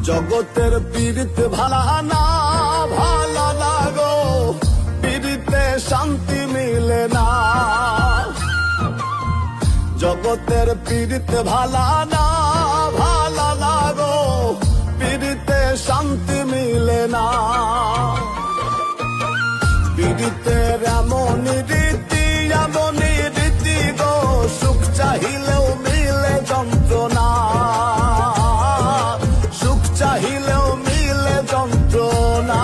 জগতের পীড়িত ভালা না, ভালো না গো, পীড়িতে শান্তি মিলে না। জগতের পীড়িত ভালা না, ভালো না গো, পীড়িতে শান্তি মিলে না। পীড়িতের এমনই রীতি গো, সুখ চাহিলেও মিলে যন্ত্রণা, সুখ চাহিলেও মিলে যন্ত্রণা।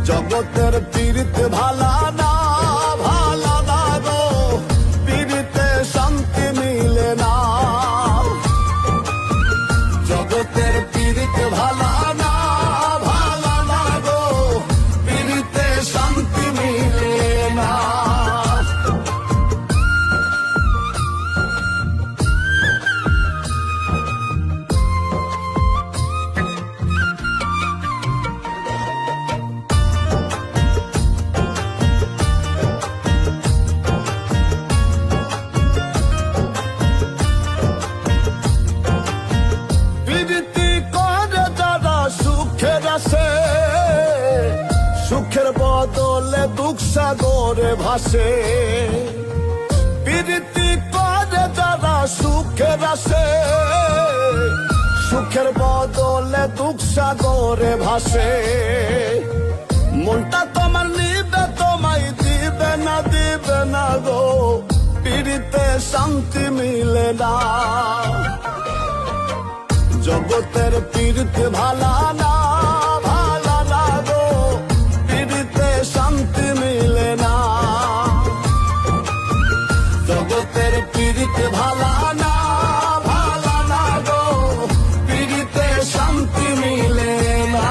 জগতের পীড়িত ভালা না, ভালো না গো, পীড়িতে শান্তি মিলে না। জগতের পীড়িত ভালা না, ভালো না গো, পীড়িতে শান্তি মিলে না। সুখের বদলে দুঃখ সাগরে ভাসে, প্রীতি করে যারা সুখের আসে, সুখের বদলে দুঃখ সাগরে ভাসে। মনটা তোমার নিবে, তোমায় দিবে না গো, পীড়িতে শান্তি মিলে না। জগতের পীড়িত ভালা না, ভালো না গো, পীড়িতে শান্তি মিলে না। জগতের পীড়িত ভালা না, ভালো না গো, পীড়িতে শান্তি মিলে না।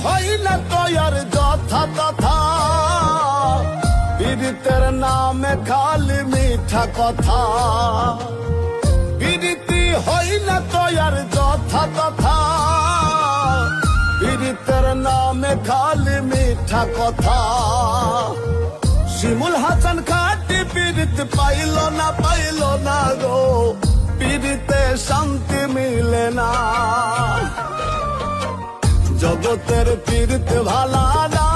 হইলে তয়ার যথা তথা, পীড়িতের নামে খালি মিঠা কথা। পীড়িতি হইলে তয়ার যথা তথা, পীড়িতের নামে খালি মিঠা কথা। শিমুল হাসান খাটি পীড়িত পাইল না গো, পীড়িতে শান্তি মিলে না। জগতের পীড়িত ভালা না,